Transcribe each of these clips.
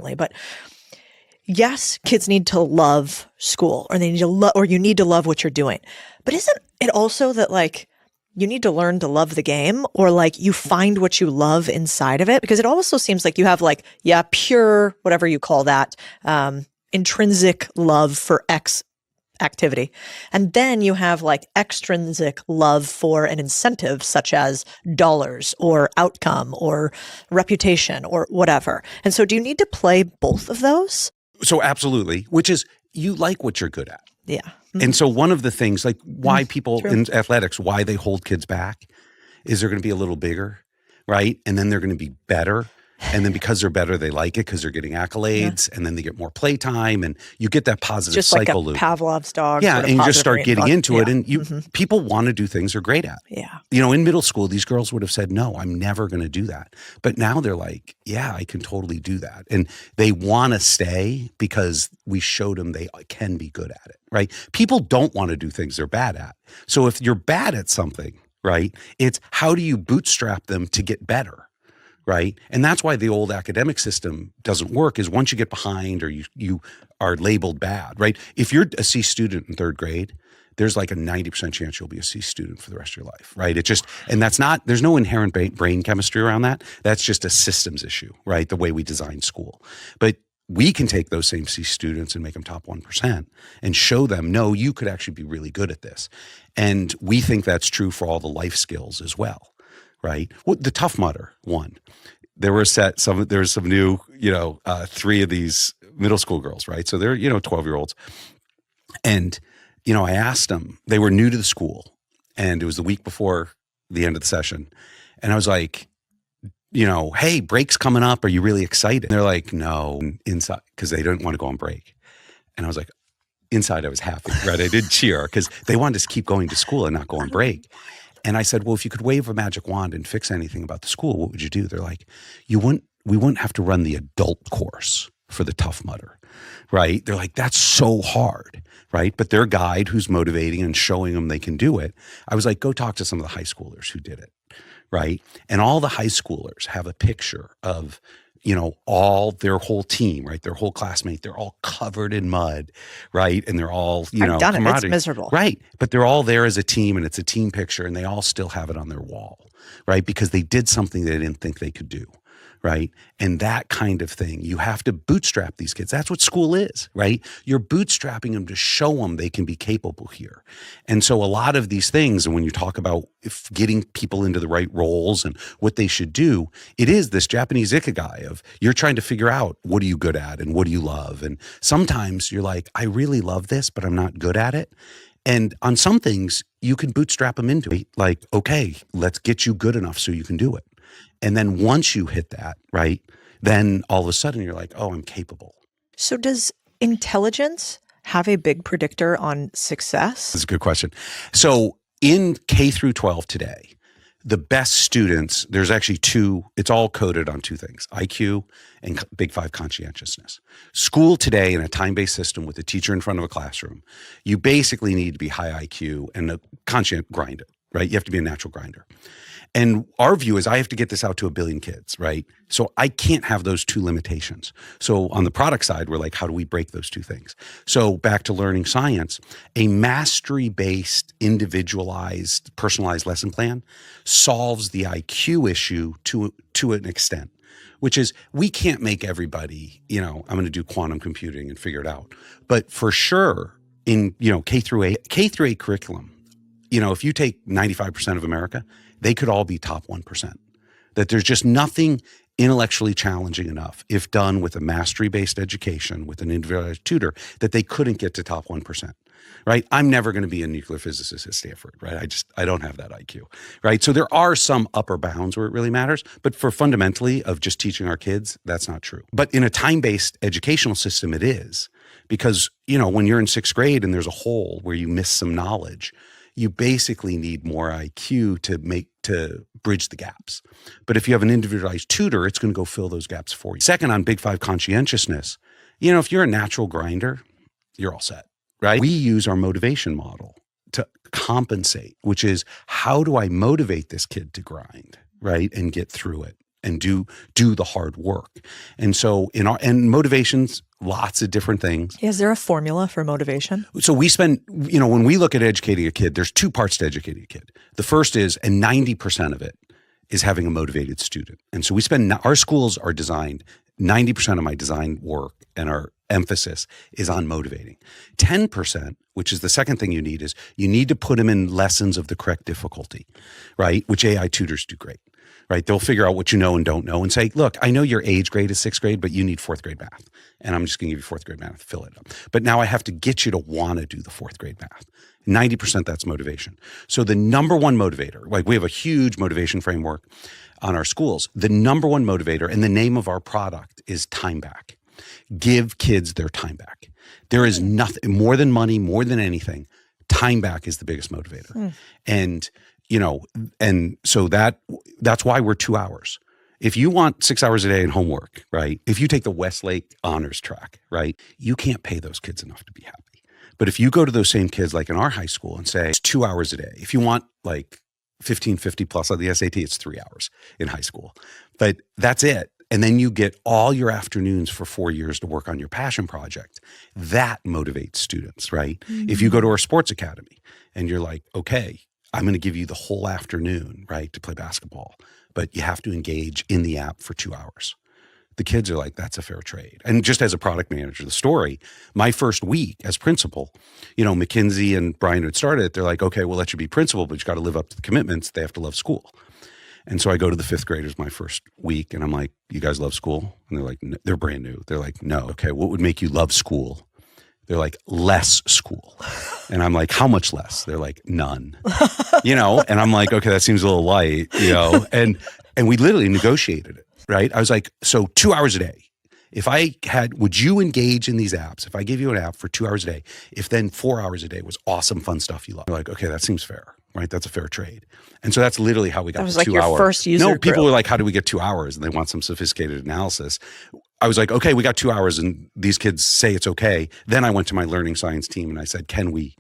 differently, but yes, kids need to love school, or they need to or you need to love what you're doing. But isn't it also that like you need to learn to love the game, or like you find what you love inside of it? Because it also seems like you have like, pure, whatever you call that, intrinsic love for X activity. And then you have like extrinsic love for an incentive, such as dollars or outcome or reputation or whatever. And so do you need to play both of those? So absolutely, which is you like what you're good at. Yeah. Mm-hmm. And so one of the things, like why people in athletics, why they hold kids back is they're going to be a little bigger, right? And then they're going to be better. And then because they're better, they like it because they're getting accolades, and then they get more playtime, and you get that positive cycle loop. Just like a Pavlov's dog. Yeah, and you just start getting into it, and people want to do things they're great at. Yeah. In middle school, these girls would have said, no, I'm never going to do that. But now they're like, yeah, I can totally do that. And they want to stay because we showed them they can be good at it, right? People don't want to do things they're bad at. So if you're bad at something, right, it's how do you bootstrap them to get better? Right. And that's why the old academic system doesn't work, is once you get behind or you are labeled bad, right? If you're a C student in third grade, there's like a 90% chance you'll be a C student for the rest of your life, right? And that's not, there's no inherent brain chemistry around that. That's just a systems issue, right? The way we design school. But we can take those same C students and make them top 1% and show them, no, you could actually be really good at this. And we think that's true for all the life skills as well. Right. Well, the Tough Mudder one. There were some new, 3 of these middle school girls, right? So they're, 12-year-olds. And, I asked them, they were new to the school, and it was the week before the end of the session. And I was like, hey, break's coming up. Are you really excited? And they're like, no, inside, because they didn't want to go on break. And I was like, inside I was happy, right? I did cheer because they wanted to keep going to school and not go on break. And I said, well, if you could wave a magic wand and fix anything about the school, what would you do? They're like, we wouldn't have to run the adult course for the Tough Mudder, right? They're like, that's so hard, right? But their guide who's motivating and showing them they can do it, I was like, go talk to some of the high schoolers who did it, right? And all the high schoolers have a picture of, all their whole team, right? Their whole classmate, they're all covered in mud, right? And they're all, I've done it. It's miserable. Right. But they're all there as a team, and it's a team picture, and they all still have it on their wall, right? Because they did something they didn't think they could do, right? And that kind of thing, you have to bootstrap these kids. That's what school is, right? You're bootstrapping them to show them they can be capable here. And so a lot of these things, and when you talk about getting people into the right roles and what they should do, it is this Japanese ikigai of you're trying to figure out what are you good at and what do you love. And sometimes you're like, I really love this, but I'm not good at it. And on some things, you can bootstrap them into it. Like, okay, let's get you good enough so you can do it. And then once you hit that, right, then all of a sudden you're like, oh, I'm capable. So does intelligence have a big predictor on success? That's a good question. So in K through 12 today, the best students, there's actually 2, it's all coded on 2 things, IQ and Big 5 conscientiousness. School today in a time-based system with a teacher in front of a classroom, you basically need to be high IQ and a conscient grinder, right? You have to be a natural grinder. And our view is I have to get this out to 1 billion kids, right? So I can't have those 2 limitations. So on the product side, we're like, how do we break those 2 things? So back to learning science, a mastery-based, individualized, personalized lesson plan solves the IQ issue to an extent, which is we can't make everybody, I'm going to do quantum computing and figure it out. But for sure in, K through 8 curriculum, if you take 95% of America, they could all be top 1%. That there's just nothing intellectually challenging enough, if done with a mastery-based education, with an individualized tutor, that they couldn't get to top 1%, right? I'm never going to be a nuclear physicist at Stanford, right? I don't have that IQ, right? So there are some upper bounds where it really matters, but for fundamentally of just teaching our kids, that's not true. But in a time-based educational system, it is. Because, when you're in 6th grade and there's a hole where you miss some knowledge, you basically need more IQ to bridge the gaps. But if you have an individualized tutor, it's going to go fill those gaps for you. Second, on Big 5 conscientiousness, if you're a natural grinder, you're all set, right? We use our motivation model to compensate, which is how do I motivate this kid to grind, right? And get through it. and do the hard work. And so and motivations, lots of different things. Is there a formula for motivation? So we spend, when we look at educating a kid, there's two parts to educating a kid. The first is, and 90% of it is having a motivated student. And so our schools are designed, 90% of my design work and our emphasis is on motivating. 10%, which is the second thing you need, is you need to put them in lessons of the correct difficulty, right? Which AI tutors do great, right? They'll figure out what you know and don't know and say, look, I know your age grade is 6th grade, but you need 4th grade math. And I'm just going to give you 4th grade math, fill it up. But now I have to get you to want to do the 4th grade math. 90% that's motivation. So the number one motivator, like we have a huge motivation framework on our schools. The number one motivator and the name of our product is time back. Give kids their time back. There is nothing more than money, more than anything. Time back is the biggest motivator. And, and so that's why we're 2 hours. If you want 6 hours a day in homework, right? If you take the Westlake honors track, right? You can't pay those kids enough to be happy. But if you go to those same kids like in our high school and say it's 2 hours a day, if you want like 1550 plus on the SAT, it's 3 hours in high school. But that's it. And then you get all your afternoons for 4 years to work on your passion project. That motivates students, right? Mm-hmm. If you go to our sports academy and you're like, okay, I'm going to give you the whole afternoon, right, to play basketball, but you have to engage in the app for 2 hours. The kids are like, that's a fair trade. And just as a product manager, the story, my first week as principal, McKinsey and Brian had started it. They're like, okay, we'll let you be principal, but you got to live up to the commitments. They have to love school. And so I go to the 5th graders my first week and I'm like, you guys love school? And they're like, no. They're brand new. They're like, no. Okay, what would make you love school? They're like, less school. And I'm like, how much less? They're like, none. And I'm like, okay, that seems a little light, and we literally negotiated it, right? I was like, so 2 hours a day. Would you engage in these apps? If I give you an app for 2 hours a day, if then 4 hours a day was awesome, fun stuff you love. They're like, okay, that seems fair, right? That's a fair trade. And so that's literally how we got that was the like 2 your hour. First user No, people group. were like, how do we get 2 hours? And they want some sophisticated analysis. I was like, okay, we got 2 hours and these kids say it's okay. Then I went to my learning science team and I said, can we,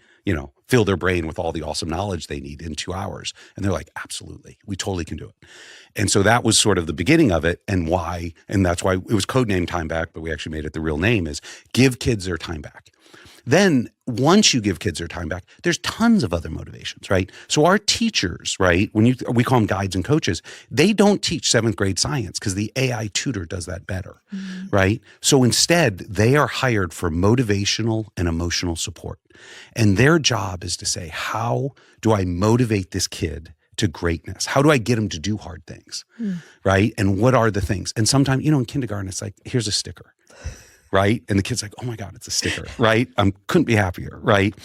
fill their brain with all the awesome knowledge they need in 2 hours? And they're like, absolutely. We totally can do it. And so that was sort of the beginning of it and why, and that's why it was codenamed Time Back, but we actually made it the real name is give kids their time back. Then once you give kids their time back, there's tons of other motivations, right? So our teachers, right, we call them guides and coaches, they don't teach 7th grade science because the AI tutor does that better, right? So instead, they are hired for motivational and emotional support. And their job is to say, how do I motivate this kid to greatness? How do I get him to do hard things, right? And what are the things? And sometimes, in kindergarten, it's like, here's a sticker. Right? And the kid's like, oh my God, it's a sticker, right? Couldn't be happier, right?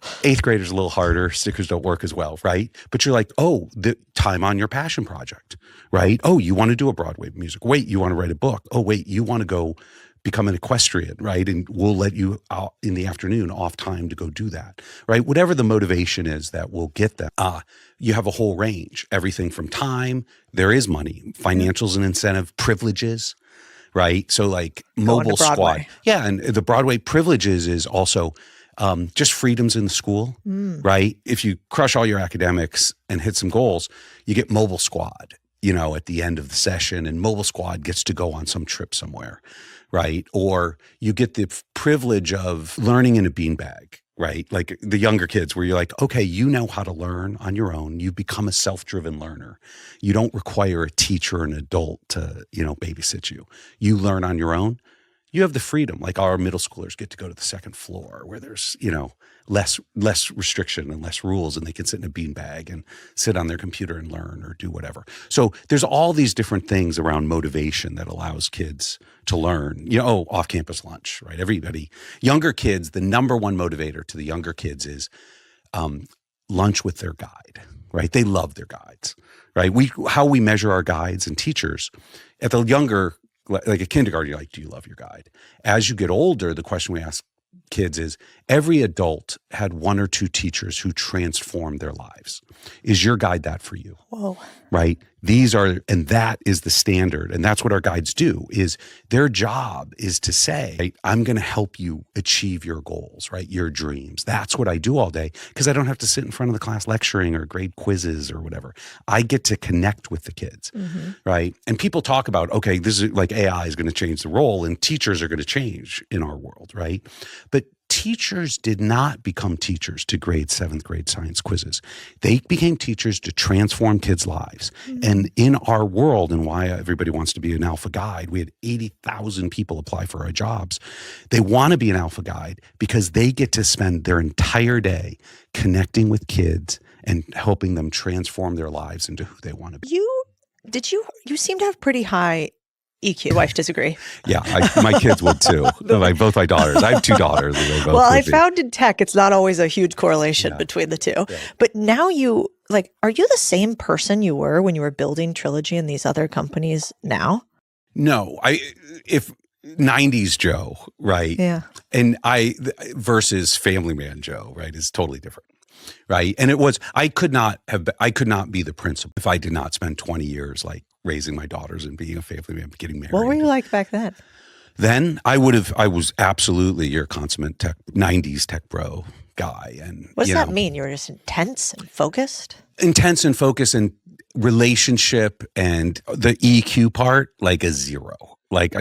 8th grader's a little harder. Stickers don't work as well, right? But you're like, oh, the time on your passion project, right? Oh, you want to do a Broadway music. Wait, you want to write a book. Oh, wait, you want to go become an equestrian, right? And we'll let you out in the afternoon off time to go do that, right? Whatever the motivation is that will get them. You have a whole range, everything from time, there is money, financials and incentive, privileges, right? So like mobile squad. Yeah. And the Broadway privileges is also just freedoms in the school, right? If you crush all your academics and hit some goals, you get mobile squad, at the end of the session, and mobile squad gets to go on some trip somewhere, right? Or you get the privilege of learning in a beanbag, right? Like the younger kids where you're like, okay, you know how to learn on your own. You become a self-driven learner. You don't require a teacher or an adult to, babysit you. You learn on your own. You have the freedom. Like our middle schoolers get to go to the 2nd floor where there's, less restriction and less rules, and they can sit in a beanbag and sit on their computer and learn or do whatever. So there's all these different things around motivation that allows kids to learn. Off-campus lunch, right? Everybody, younger kids, the number one motivator to the younger kids is lunch with their guide, right? They love their guides, right? How we measure our guides and teachers at the younger, like a kindergarten, you're like, do you love your guide? As you get older, the question we ask kids is every adult had one or two teachers who transformed their lives. Is your guide that for you? Whoa. Right? And that is the standard. And that's what our guides do, is their job is to say, right, I'm going to help you achieve your goals, right? Your dreams. That's what I do all day, because I don't have to sit in front of the class lecturing or grade quizzes or whatever. I get to connect with the kids, right? And people talk about, okay, this is like AI is going to change the role and teachers are going to change in our world, right? But teachers did not become teachers to grade 7th grade science quizzes. They became teachers to transform kids' lives. And in our world, and why everybody wants to be an alpha guide, we had 80,000 people apply for our jobs. They want to be an alpha guide because they get to spend their entire day connecting with kids and helping them transform their lives into who they want to be. You seem to have pretty high EQ. Your wife disagree. Yeah, my kids would too. Like both my daughters. I have 2 daughters. And they both well, I be. found in tech, it's not always a huge correlation between the two. Yeah. But now are you the same person you were when you were building Trilogy and these other companies now? No, if 90s Joe, right? Yeah. And versus Family Man Joe, right, is totally different. Right. And I could not be the principal if I did not spend 20 years like raising my daughters and being a family man, getting married. What were you like back then? Then I was absolutely your consummate 90s tech bro guy. And what does that mean? You were just intense and focused? Intense and focused, and relationship and the EQ part, like a 0. Like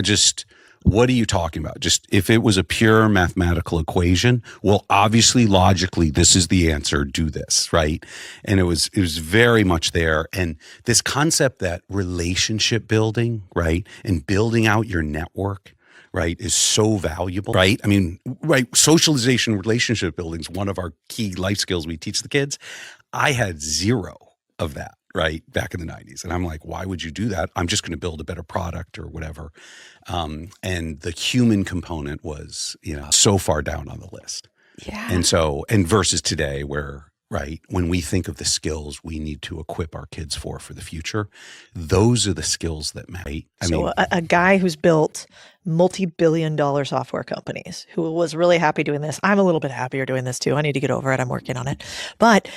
what are you talking about? Just if it was a pure mathematical equation, well, obviously, logically, this is the answer, do this, right? And it was very much there. And this concept that relationship building, right, and building out your network, right, is so valuable, right? I mean, right, socialization, relationship building is one of our key life skills we teach the kids. I had 0 of that. Right, back in the 90s. And I'm like, why would you do that? I'm just going to build a better product or whatever. And the human component was, so far down on the list. Yeah. And versus today where, right, when we think of the skills we need to equip our kids for the future, those are the skills that matter. A guy who's built multi-billion-dollar software companies, who was really happy doing this. I'm a little bit happier doing this too. I need to get over it. I'm working on it. But,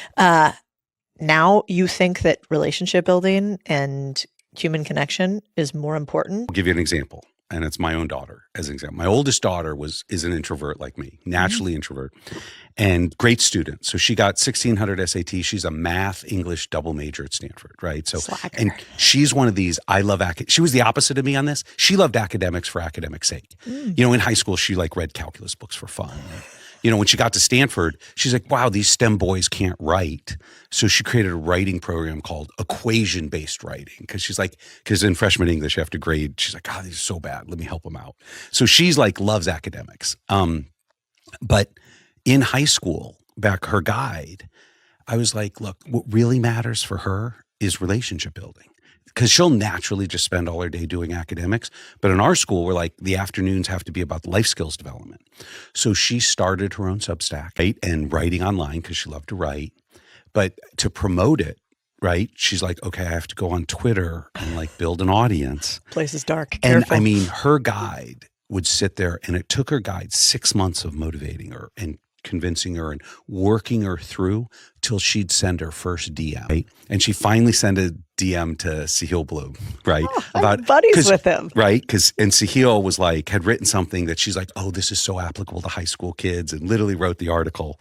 now you think that relationship building and human connection is more important? I'll give you an example, and it's my own daughter as an example. My oldest daughter is an introvert like me, naturally introvert, and great student. So she got 1,600 SAT. She's a math, English double major at Stanford, right? So, Slacker. And she's one of these, she was the opposite of me on this. She loved academics for academics' sake. In high school, she read calculus books for fun. When she got to Stanford, she's like, wow, these STEM boys can't write. So she created a writing program called equation-based writing. Because in freshman English, you have to grade. She's like, God, these are so bad. Let me help them out. So she's loves academics. But in high school, back her guide, I was like, look, what really matters for her is relationship building. Because she'll naturally just spend all her day doing academics. But in our school, we're the afternoons have to be about life skills development. So she started her own Substack, right? And writing online because she loved to write. But to promote it, right? She's like, okay, I have to go on Twitter and build an audience. Place is dark. And Careful. Her guide would sit there, and it took her guide 6 months of motivating her and convincing her and working her through till she'd send her first DM, right? And she finally sent a DM to Sahil Bloom, right? I'm buddies with him. Right? And Sahil was had written something that she's like, oh, this is so applicable to high school kids, and literally wrote the article,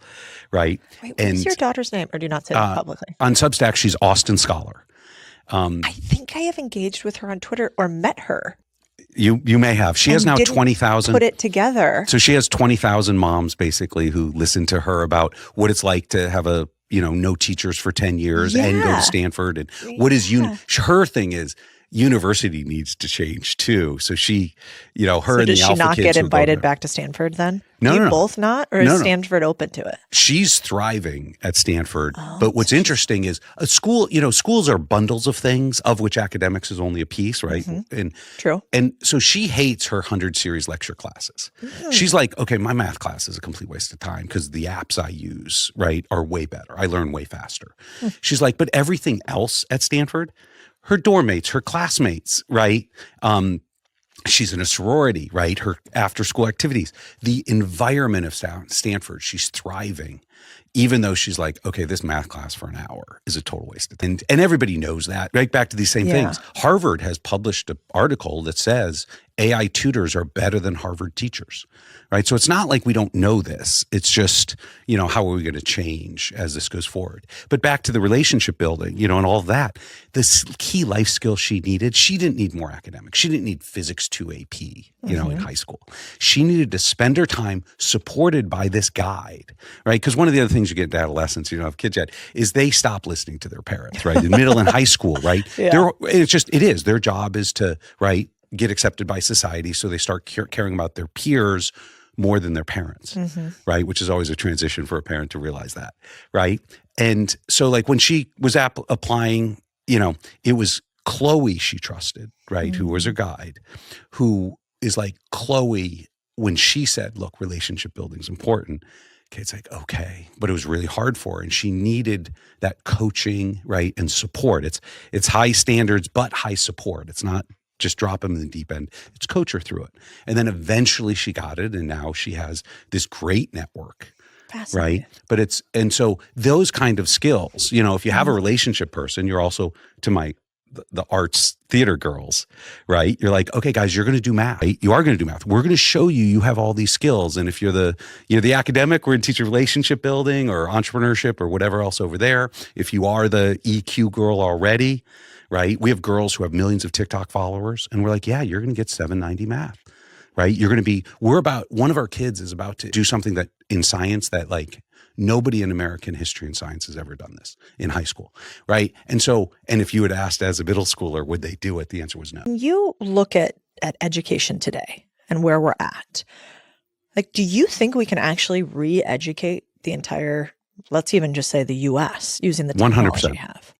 right? Wait, what's your daughter's name? Or do not say that publicly? On Substack, she's Austin Scholar. I think I have engaged with her on Twitter or met her. You may have. She has now 20,000. Put it together. So she has 20,000 moms basically who listen to her about what it's like to have no teachers for 10 years and go to Stanford. And what is her thing is university needs to change too. So she, her and the alpha kids. Does she not get invited back to Stanford then? No, you both not? Or is Stanford open to it? She's thriving at Stanford. But what's interesting is a school, schools are bundles of things, of which academics is only a piece, right? And true. And so she hates her 100 series lecture classes. She's like, okay, my math class is a complete waste of time because the apps I use, right, are way better. I learn way faster. She's like, but everything else at Stanford, her dorm mates, her classmates, right? She's in a sorority, right? Her after school activities, the environment of Stanford, she's thriving. Even though she's like, okay, this math class for an hour is a total waste of time. And everybody knows that, right? Back to these same things. Harvard has published an article that says AI tutors are better than Harvard teachers, right? So it's not like we don't know this. It's just, how are we going to change as this goes forward? But back to the relationship building, and all of that, this key life skill she needed, she didn't need more academics. She didn't need physics 2 AP, in high school. She needed to spend her time supported by this guide, right? Because one of the other things you get in adolescence, you don't have kids yet, is they stop listening to their parents, right? In middle and high school, right? Yeah. Their job is to, right, get accepted by society. So they start caring about their peers more than their parents, right? Which is always a transition for a parent to realize that, right? And so like when she was applying, it was Chloe she trusted, right? Who was her guide, who is like, Chloe, when she said, look, relationship building is important, Kate's like, okay, but it was really hard for her. And she needed that coaching, right? And support. It's high standards, but high support. It's not just drop them in the deep end. It's coach her through it. And then eventually she got it. And now she has this great network, right? But and so those kind of skills, if you have a relationship person, you're also, to the arts theater girls, right? You're like, okay, guys, you're going to do math. Right? You are going to do math. We're going to show you have all these skills. And if you're the academic, we're going to teach you relationship building or entrepreneurship or whatever else over there. If you are the EQ girl already, right? We have girls who have millions of TikTok followers, and we're like, yeah, you're going to get 790 math, right? One of our kids is about to do something that in science that like nobody in American history and science has ever done this in high school, right? And if you had asked as a middle schooler, would they do it? The answer was no. When you look at education today and where we're at, like, do you think we can actually re-educate the entire, let's even just say the U.S. using the technology 100%. we have?